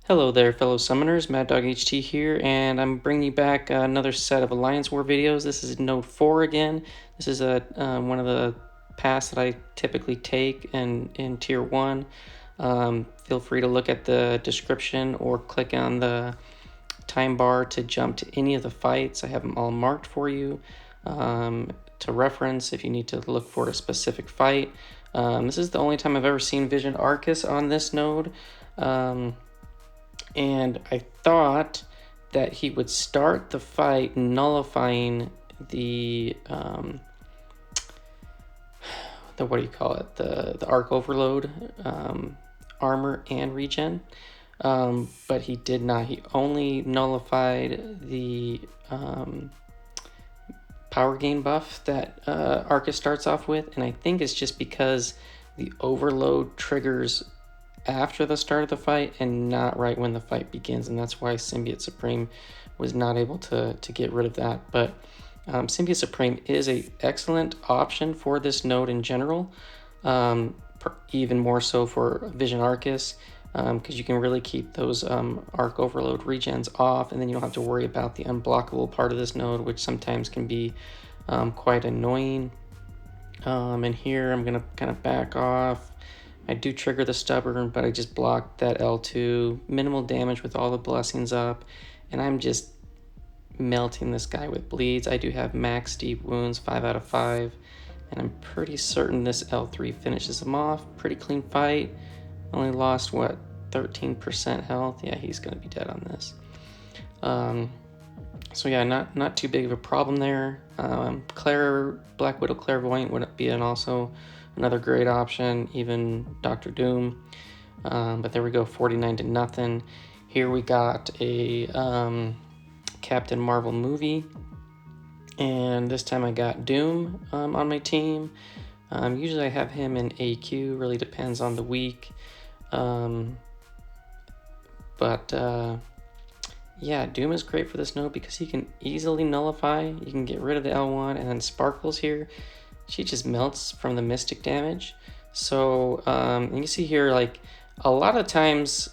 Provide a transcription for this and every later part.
Hello there, fellow summoners. Mad Dog HT here, and I'm bringing you back another set of Alliance War videos. This is Node 4 again. This is one of the paths that I typically take in Tier 1. Feel free to look at the description or click on the time bar to jump to any of the fights. I have them all marked for you to reference if you need to look for a specific fight. This is the only time I've ever seen Vision Aarkus on this node. And I thought that he would start the fight nullifying the what do you call it, the arc overload armor and regen, but he did not. He only nullified the power gain buff that Aarkus starts off with, and I think it's just because the overload triggers after the start of the fight and not right when the fight begins, and that's why Symbiote Supreme was not able to get rid of that. But Symbiote Supreme is a excellent option for this node in general, even more so for Vision Aarkus, because you can really keep those arc overload regens off, and then you don't have to worry about the unblockable part of this node, which sometimes can be quite annoying. And here I'm gonna kind of back off. I do trigger the stubborn, but I just blocked that L2. Minimal damage with all the blessings up, and I'm just melting this guy with bleeds. I do have max deep wounds, 5 out of 5, and I'm pretty certain this L3 finishes him off. Pretty clean fight. Only lost, what, 13% health? Yeah, he's going to be dead on this. So yeah, not too big of a problem there. Black Widow Clairvoyant would be also another great option, even Dr. Doom. But there we go, 49-0. Here we got a Captain Marvel movie, and this time I got Doom on my team. Usually I have him in AQ, really depends on the week. Yeah, Doom is great for this node because he can easily nullify. You can get rid of the L1, and then Sparkles here, she just melts from the mystic damage. So you can see here, like, a lot of times,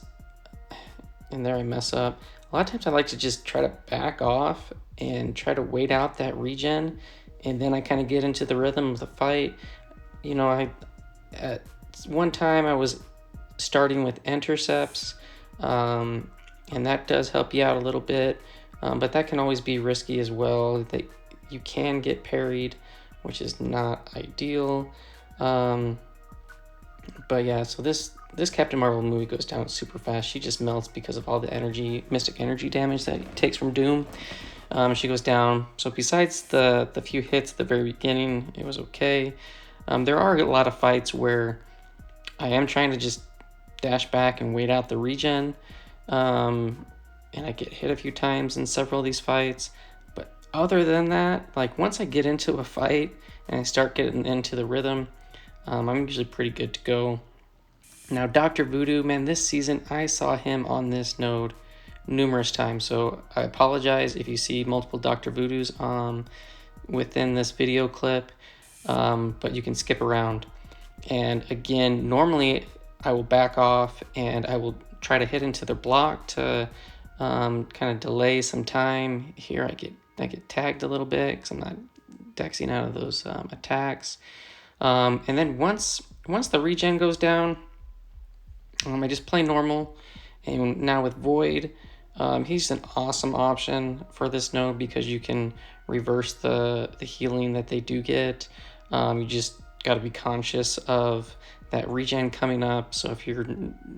and there I mess up, a lot of times I like to just try to back off and try to wait out that regen, and then I kind of get into the rhythm of the fight. You know, at one time I was starting with intercepts, and that does help you out a little bit, but that can always be risky as well. You can get parried, which is not ideal. But yeah, so this Captain Marvel movie goes down super fast. She just melts because of all the mystic energy damage that it takes from Doom. She goes down. So besides the few hits at the very beginning, it was okay. There are a lot of fights where I am trying to just dash back and wait out the regen, and I get hit a few times in several of these fights. But other than that, like, once I get into a fight and I start getting into the rhythm, I'm usually pretty good to go. Now, Dr. Voodoo, man, this season I saw him on this node numerous times, so I apologize if you see multiple Dr. Voodoos within this video clip, but you can skip around. And again, normally I will back off and I will try to hit into the block to kind of delay some time. Here I get tagged a little bit because I'm not dexing out of those attacks. And then once the regen goes down, I just play normal. And now with Void, he's an awesome option for this node because you can reverse the healing that they do get. You just got to be conscious of that regen coming up. So if you're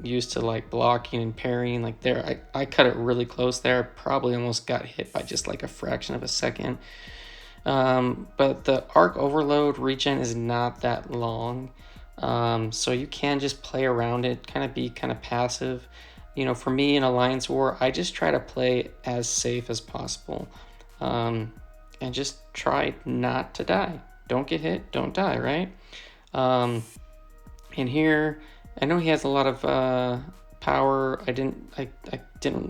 used to like blocking and parrying, like there, I cut it really close there. Probably almost got hit by just like a fraction of a second. But the arc overload regen is not that long. So you can just play around it, be kind of passive. You know, for me in Alliance War, I just try to play as safe as possible. And just try not to die. Don't get hit, don't die, right? And here, I know he has a lot of power. I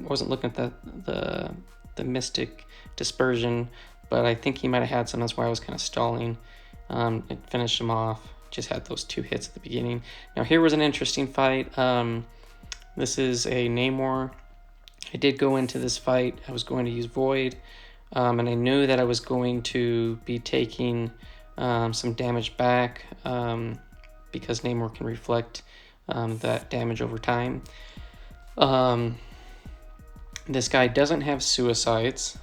wasn't looking at the mystic dispersion, but I think he might have had some. That's why I was kind of stalling. It finished him off. Just had those 2 hits at the beginning. Now here was an interesting fight. This is a Namor. I did go into this fight. I was going to use Void, and I knew that I was going to be taking some damage back because Namor can reflect that damage over time. This guy doesn't have suicides,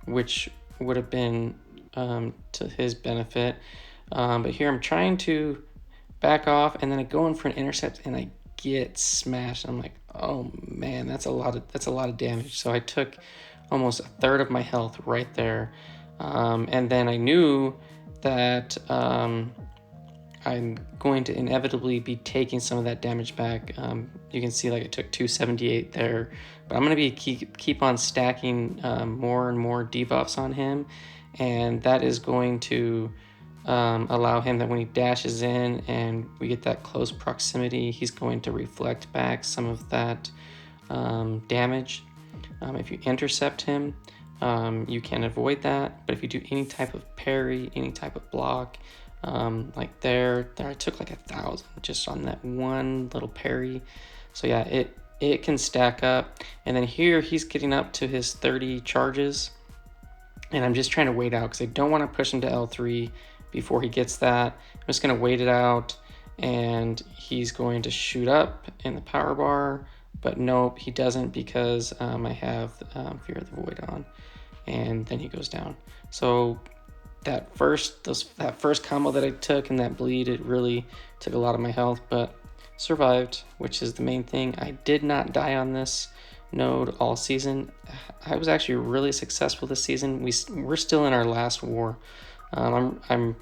which would have been to his benefit. But here I'm trying to back off, and then I go in for an intercept, and I get smashed. I'm like, oh man, that's a lot of damage. So I took almost a third of my health right there, and then I knew that I'm going to inevitably be taking some of that damage back. You can see like I took 278 there, but I'm going to be keep on stacking more and more debuffs on him, and that is going to allow him that when he dashes in and we get that close proximity, he's going to reflect back some of that damage. If you intercept him, you can avoid that, but if you do any type of parry, any type of block, like there I took like 1,000 just on that one little parry. So yeah, it can stack up. And then here he's getting up to his 30 charges, and I'm just trying to wait out because I don't want to push him to L3 before he gets that. I'm just going to wait it out, and he's going to shoot up in the power bar, but nope, he doesn't because I have Fear of the Void on, and then he goes down. So that first combo that I took and that bleed, it really took a lot of my health, but survived, which is the main thing. I did not die on this node all season. I was actually really successful this season. We're still in our last war. I'm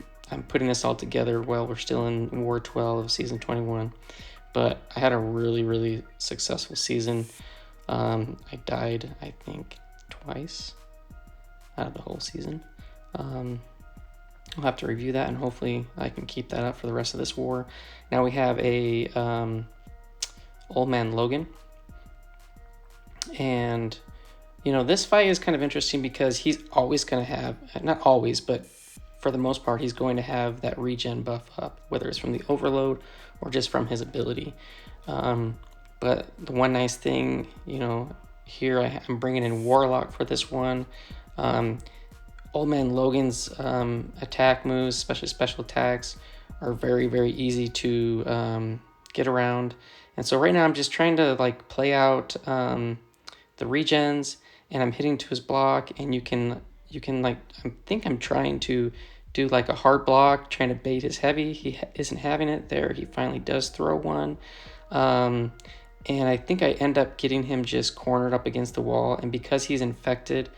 putting this all together while we're still in War 12 of season 21, but I had a really successful season. I died, I think, twice out of the whole season. I'll have to review that, and hopefully I can keep that up for the rest of this war. Now we have a old man Logan, and this fight is kind of interesting because he's always going to have, not always, but for the most part, he's going to have that regen buff up, whether it's from the overload or just from his ability. But the one nice thing, here I'm bringing in Warlock for this one. Old Man Logan's attack moves, especially special attacks, are very easy to get around. And so right now I'm just trying to play out the regens, and I'm hitting to his block, and you can I think I'm trying to do a hard block, trying to bait his heavy. He isn't having it there. He finally does throw one. And I think I end up getting him just cornered up against the wall, and because he's infected,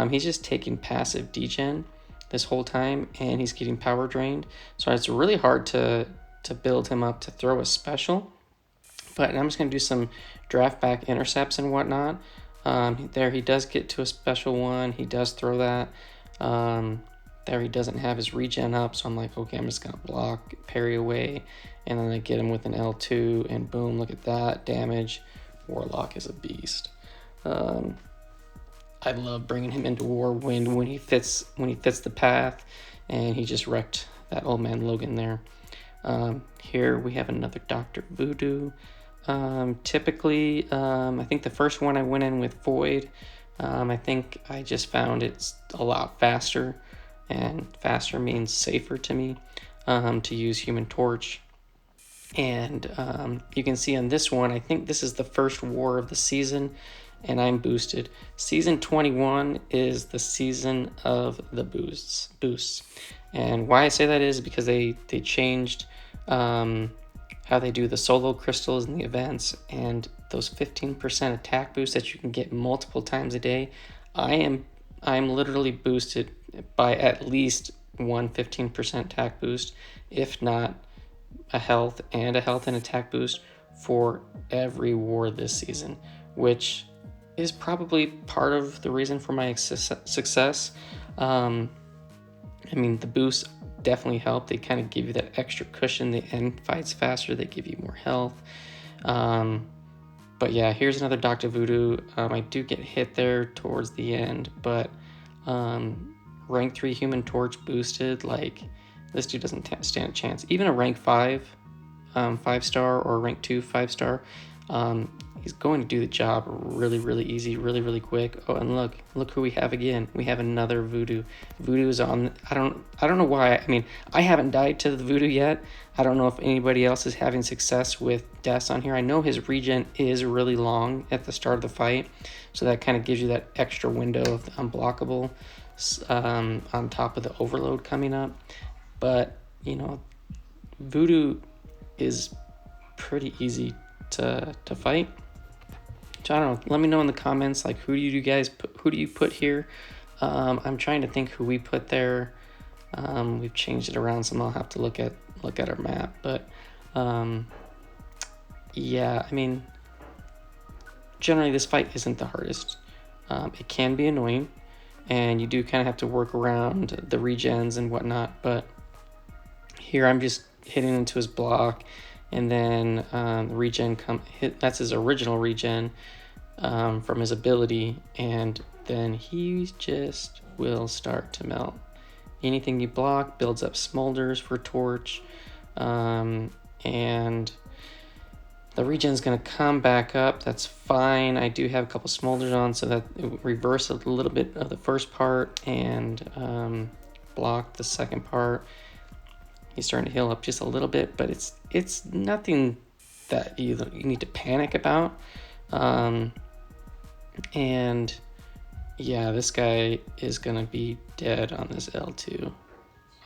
he's just taking passive degen this whole time, and he's getting power drained. So it's really hard to build him up to throw a special. But I'm just going to do some draft back intercepts and whatnot. There he does get to a special one. He does throw that. There he doesn't have his regen up, so I'm like, okay, I'm just going to block, parry away, and then I get him with an L2, and boom, look at that damage. Warlock is a beast. I love bringing him into war when he fits the path, and he just wrecked that old man Logan there. Here we have another Dr. Voodoo. Typically, I think the first one I went in with Void. I think I just found it's a lot faster, and faster means safer to me, to use Human Torch. And you can see on this one, I think this is the first war of the season, and I'm boosted. Season 21 is the season of the boosts. And why I say that is because they changed how they do the solo crystals and the events, and those 15% attack boosts that you can get multiple times a day. I'm literally boosted by at least one 15% attack boost, if not a health and attack boost for every war this season, which is probably part of the reason for my success. I mean, the boosts definitely help. They kind of give you that extra cushion. They end fights faster. They give you more health. But yeah, here's another Dr. Voodoo. I do get hit there towards the end, but rank 3 Human Torch boosted, this dude doesn't stand a chance. Even a rank 5 5-star or rank 2 5-star, He's going to do the job really easy, really quick. Oh, and look who we have again. We have another Voodoo. Voodoo is on. I don't know why. I mean, I haven't died to the Voodoo yet. I don't know if anybody else is having success with deaths on here. I know his regen is really long at the start of the fight, so that kind of gives you that extra window of the unblockable on top of the overload coming up. But you know, Voodoo is pretty easy to fight. So I don't know. Let me know in the comments, like, who do you put here? I'm trying to think who we put there. We've changed it around, so I'll have to look at our map. But yeah, I mean, generally this fight isn't the hardest. It can be annoying, and you do kind of have to work around the regens and whatnot. But here I'm just hitting into his block, and then the regen that's his original regen from his ability, and then he just will start to melt. Anything you block builds up smolders for torch, and the regen's going to come back up. That's fine. I do have a couple smolders on, so that it reverse a little bit of the first part and block the second part. He's starting to heal up just a little bit, but it's nothing that you need to panic about. And yeah, this guy is gonna be dead on this L2.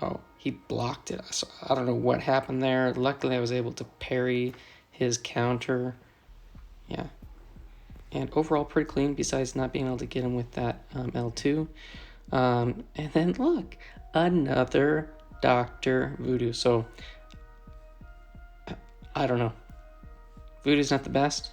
Oh, he blocked it. So I don't know what happened there. Luckily, I was able to parry his counter. Yeah, and overall pretty clean, besides not being able to get him with that L2. And then look, another Dr. Voodoo. So I don't know. Voodoo's not the best.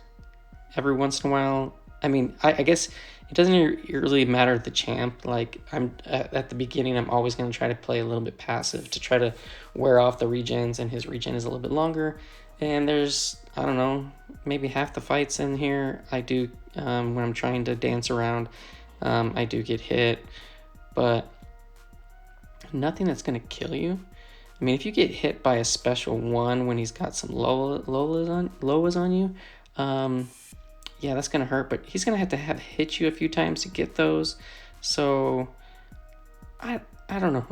Every once in a while, I mean, I guess it doesn't really matter the champ. Like, I'm at the beginning, I'm always going to try to play a little bit passive to try to wear off the regens, and his regen is a little bit longer. And there's, I don't know, maybe half the fights in here I do, when I'm trying to dance around, I do get hit, but nothing that's going to kill you. I mean, if you get hit by a special one when he's got some Lolas on you, yeah, that's going to hurt, but he's going to have hit you a few times to get those. So I don't know.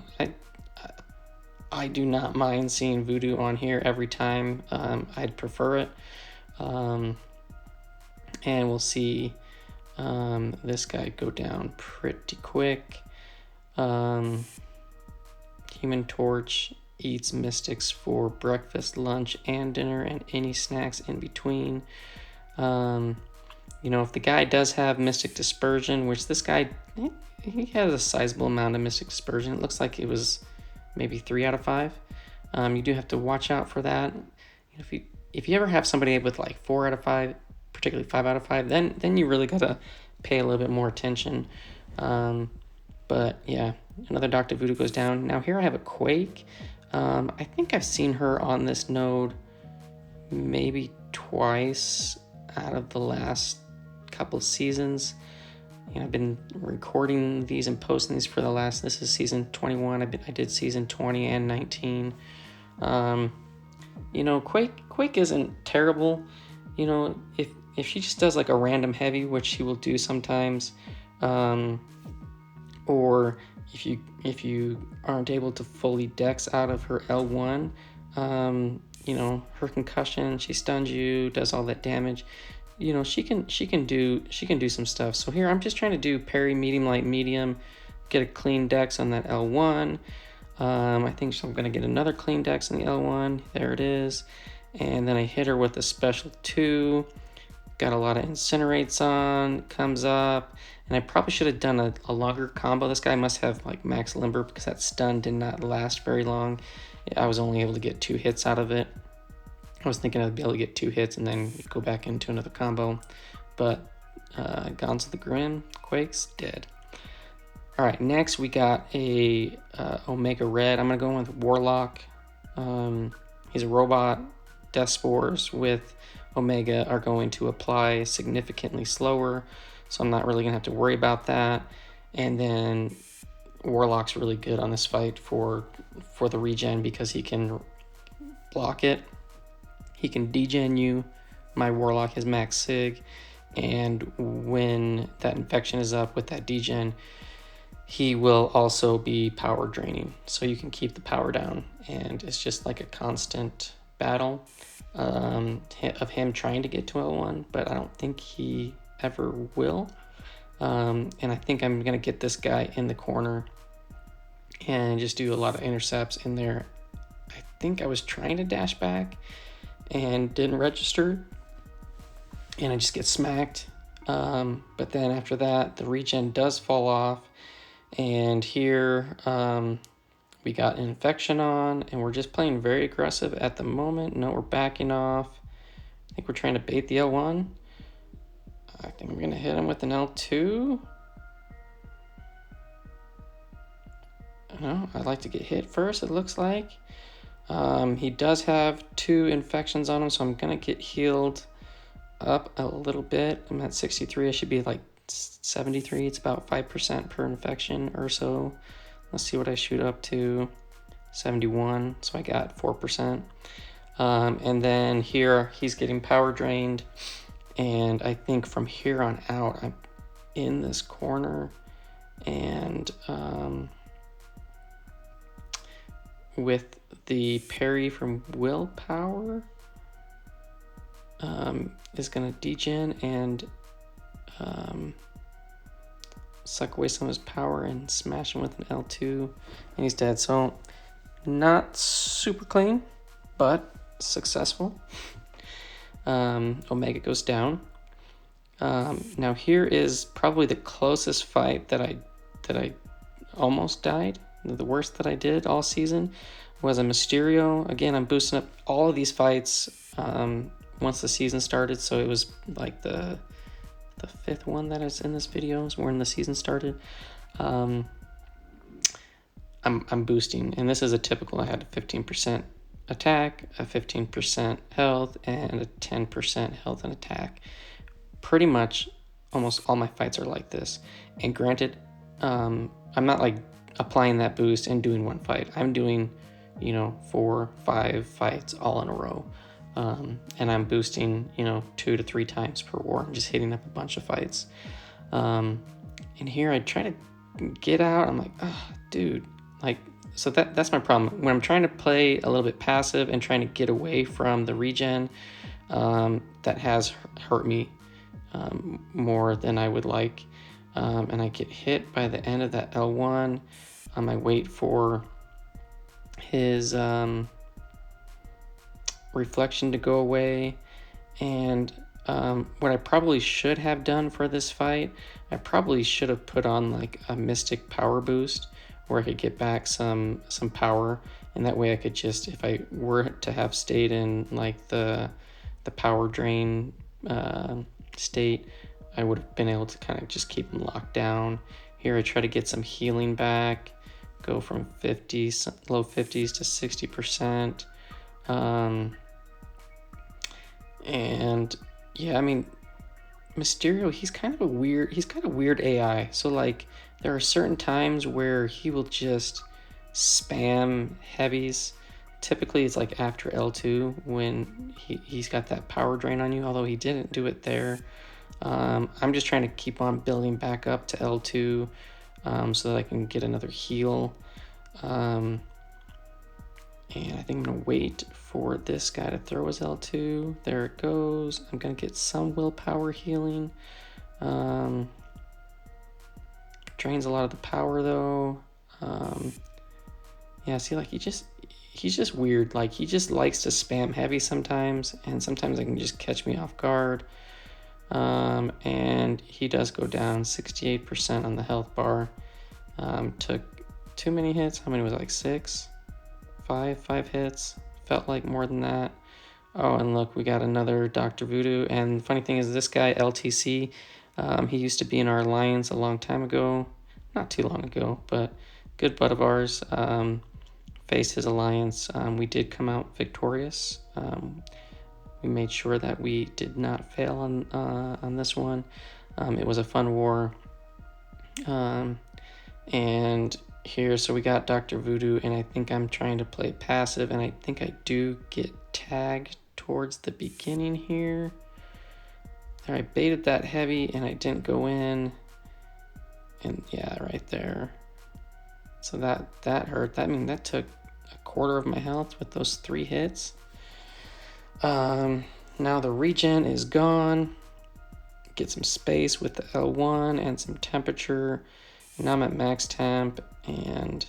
I do not mind seeing Voodoo on here every time. I'd prefer it. And we'll see this guy go down pretty quick. Human Torch eats mystics for breakfast, lunch, and dinner, and any snacks in between. You know, if the guy does have Mystic Dispersion, which this guy, he has a sizable amount of Mystic Dispersion. It looks like it was maybe 3 out of 5. You do have to watch out for that. If you ever have somebody with like 4 out of 5, particularly 5 out of 5, then you really gotta pay a little bit more attention. But yeah, another Dr. Voodoo goes down. Now here I have a Quake. I think I've seen her on this node maybe twice out of the last couple of seasons. You know, I've been recording these and posting these for this is season 21. I did season 20 and 19. You know, Quake isn't terrible. You know, if she just does like a random heavy, which she will do sometimes, or if you aren't able to fully dex out of her L1, you know, her concussion, she stuns you, does all that damage. You know, she can do some stuff. So here I'm just trying to do parry, medium, light, medium, get a clean dex on that L1. I think I'm gonna get another clean dex on the L1. There it is. And then I hit her with a special 2. Got a lot of incinerates on, comes up, and I probably should have done a longer combo. This guy must have like max limber because that stun did not last very long. I was only able to get 2 hits out of it. I was thinking I'd be able to get 2 hits and then go back into another combo, but Gonzo the Grin, Quake's dead. All right, next we got a Omega Red. I'm gonna go in with Warlock. He's a robot. Death Spores with Omega are going to apply significantly slower, so I'm not really gonna have to worry about that. And then Warlock's really good on this fight for the regen because he can block it. He can degen you my Warlock has max sig, and when that infection is up with that degen, he will also be power draining, so you can keep the power down, and it's just like a constant battle of him trying to get to L1, but I don't think he ever will. And I think I'm gonna get this guy in the corner and just do a lot of intercepts in there. I think I was trying to dash back and didn't register, and I just get smacked. But then after that, the regen does fall off, and here we got an infection on, and we're just playing very aggressive at the moment. No, we're backing off. I think we're trying to bait the L1. I think I'm gonna hit him with an L2. No, I'd like to get hit first, it looks like. He does have 2 infections on him, so I'm gonna get healed up a little bit. I'm at 63, I should be like 73. It's about 5% per infection or so. Let's see what I shoot up to. 71, so I got 4%. And then here he's getting power drained, and I think from here on out I'm in this corner, and with the parry from willpower is gonna degen and suck away some of his power and smash him with an L2, and he's dead. So not super clean, but successful. Omega goes down. Now here is probably the closest fight that I almost died. The worst that I did all season was a Mysterio. Again, I'm boosting up all of these fights once the season started, so it was like the 5th one that is in this video, so when the season started. I'm boosting, and this is a typical. I had a 15% attack, a 15% health, and a 10% health and attack. Pretty much almost all my fights are like this. And granted, I'm not like applying that boost and doing one fight. I'm doing, 4, 5 fights all in a row. And I'm boosting, 2 to 3 times per war, just hitting up a bunch of fights. And here I try to get out. I'm like, oh, dude, so that's my problem. When I'm trying to play a little bit passive and trying to get away from the regen, that has hurt me more than I would like. And I get hit by the end of that L1. I wait for his reflection to go away, and what I probably should have done for this fight, I probably should have put on like a mystic power boost where I could get back some power, and that way I could just, if I were to have stayed in like the power drain state, I would have been able to kind of just keep them locked down. Here I try to get some healing back, go from low 50s to 60%. And yeah, I mean, Mysterio, he's kind of weird AI. So like there are certain times where he will just spam heavies. Typically it's like after L2 when he's got that power drain on you, although he didn't do it there. I'm just trying to keep on building back up to L2 so that I can get another heal. And I think I'm going to wait for this guy to throw his L2. There it goes. I'm going to get some willpower healing. Drains a lot of the power though. Yeah, see, like he's just weird. Like he just likes to spam heavy sometimes, and sometimes it can just catch me off guard. And he does go down 68% on the health bar. Took too many hits. How many was it, like 6? 5 hits. Felt like more than that. Oh, and look, we got another Dr. Voodoo. And the funny thing is, this guy, LTC, he used to be in our alliance a long time ago. Not too long ago, but good bud of ours. Faced his alliance. We did come out victorious. We made sure that we did not fail on this one. It was a fun war. And here, so we got Dr. Voodoo, and I think I'm trying to play passive, and I think I do get tagged towards the beginning here. There, I baited that heavy and I didn't go in. And yeah, right there. So that hurt. That took a quarter of my health with those 3 hits. Now the regen is gone. Get some space with the L1 and some temperature. Now I'm at max temp, and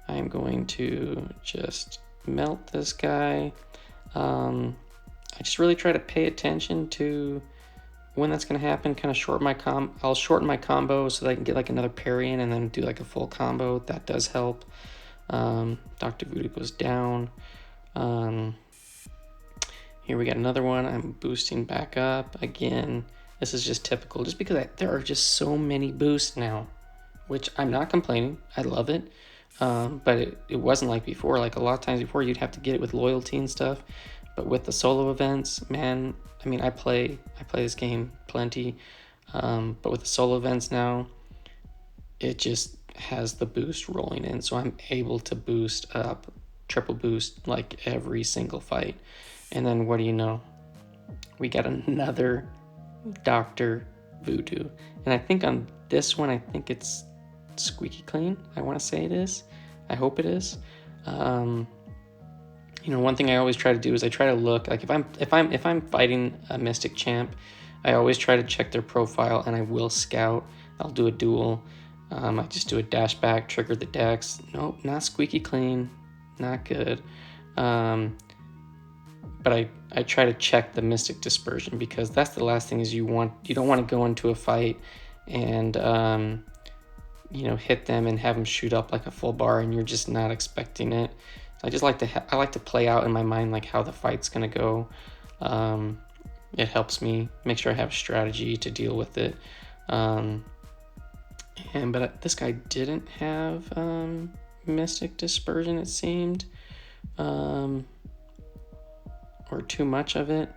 I'm going to just melt this guy. I just really try to pay attention to when that's going to happen. Kind of shorten my I'll shorten my combo so that I can get like another parry in and then do like a full combo. That does help. Dr. Voodoo goes down. Here we got another one. I'm boosting back up again. This is just typical, just because there are just so many boosts now, which I'm not complaining. I love it. But it wasn't like before. Like a lot of times before, you'd have to get it with loyalty and stuff. But with the solo events, man, I mean, I play this game plenty. But with the solo events now, it just has the boost rolling in. So I'm able to boost up, triple boost like every single fight. And then what do you know? We got another Dr. Voodoo. And I think on this one, I think it's squeaky clean. I want to say it is. I hope it is. One thing I always try to do is I try to look like if I'm fighting a Mystic champ, I always try to check their profile, and I will scout. I'll do a duel. I just do a dash back, trigger the dex. Nope, not squeaky clean, not good. But I try to check the Mystic dispersion, because that's the last thing is you don't want to go into a fight and hit them and have them shoot up like a full bar and you're just not expecting it. I just like to play out in my mind like how the fight's gonna go. It helps me make sure I have a strategy to deal with it. But this guy didn't have Mystic dispersion, it seemed. Or too much of it,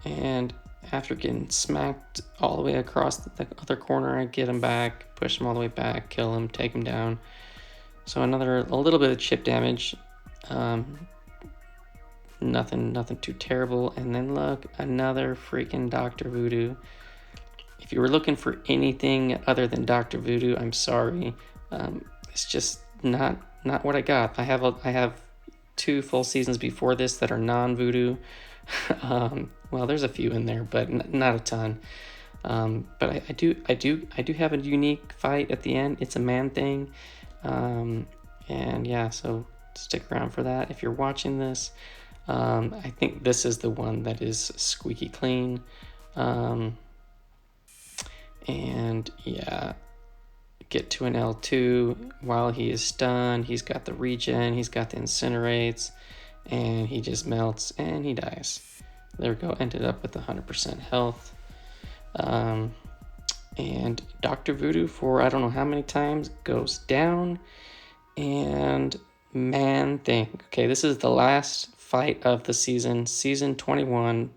and after getting smacked all the way across the other corner, I get him back, push him all the way back, kill him, take him down. So a little bit of chip damage, nothing too terrible. And then look, another freaking Dr. Voodoo. If you were looking for anything other than Dr. Voodoo, I'm sorry. It's just not what I got. I have 2 full seasons before this that are non-Voodoo. Well, there's a few in there, but not a ton. But I do have a unique fight at the end. It's a ManThing, and yeah, so stick around for that if you're watching this. I think this is the one that is squeaky clean, and yeah. Get to an L2 while he is stunned. He's got the regen, he's got the incinerates, and he just melts and he dies. There we go, ended up with 100% health. And Dr. Voodoo, for I don't know how many times, goes down. And ManThing. Okay, this is the last fight of the season 21,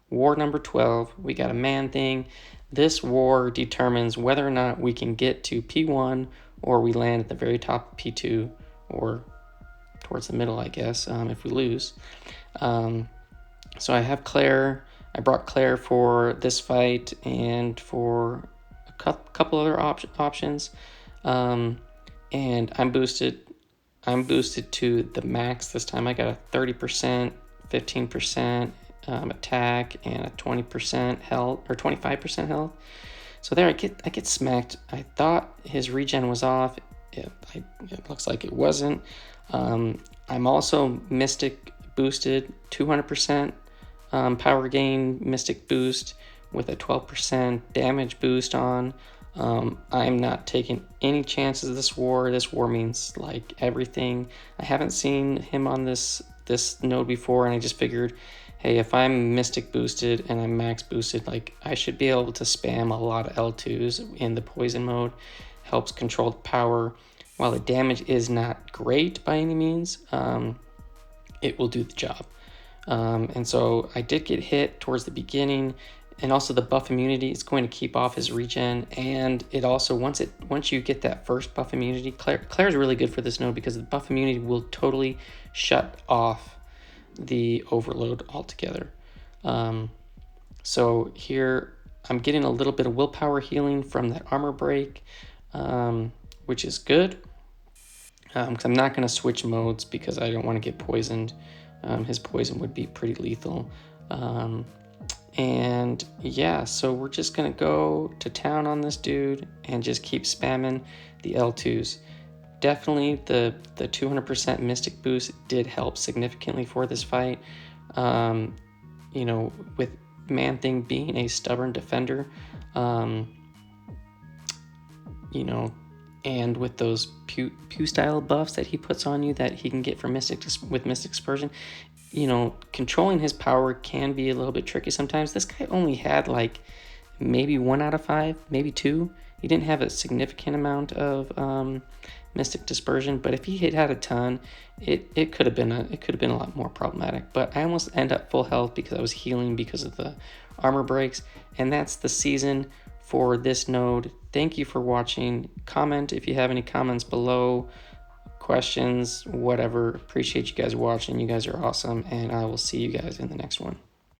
war number 12. We got a ManThing. This war determines whether or not we can get to P1 or we land at the very top of P2 or towards the middle, I guess, if we lose. So I have Claire. I brought Claire for this fight and for a couple other options. And I'm boosted to the max this time. I got a 30%, 15%, attack and a 20% health or 25% health. So there I get smacked. I thought his regen was off. It looks like it wasn't. I'm also Mystic boosted 200% power gain Mystic boost with a 12% damage boost on. I'm not taking any chances this war. This war means like everything. I haven't seen him on this node before, and I just figured, hey, if I'm Mystic boosted and I'm max boosted, like I should be able to spam a lot of L2s in the poison mode. Helps control the power. While the damage is not great by any means, it will do the job. And so I did get hit towards the beginning, and also the buff immunity is going to keep off his regen. And it also, once you get that first buff immunity, Claire's really good for this node because the buff immunity will totally shut off the overload altogether. So here I'm getting a little bit of willpower healing from that armor break, which is good. Because I'm not going to switch modes because I don't want to get poisoned. His poison would be pretty lethal. And yeah, so we're just going to go to town on this dude and just keep spamming the L2s. Definitely the 200% Mystic boost did help significantly for this fight. You know, with Man-Thing being a stubborn defender, you know, and with those Pew style buffs that he puts on you that he can get from Mystic with Mystic Dispersion, you know, controlling his power can be a little bit tricky sometimes. This guy only had like maybe 1 out of 5, maybe 2. He didn't have a significant amount of Mystic Dispersion, but if he had a ton, it could have been a lot more problematic. But I almost end up full health because I was healing because of the armor breaks, and that's the season for this node. Thank you for watching. Comment if you have any comments below, questions, whatever. Appreciate you guys watching. You guys are awesome, and I will see you guys in the next one.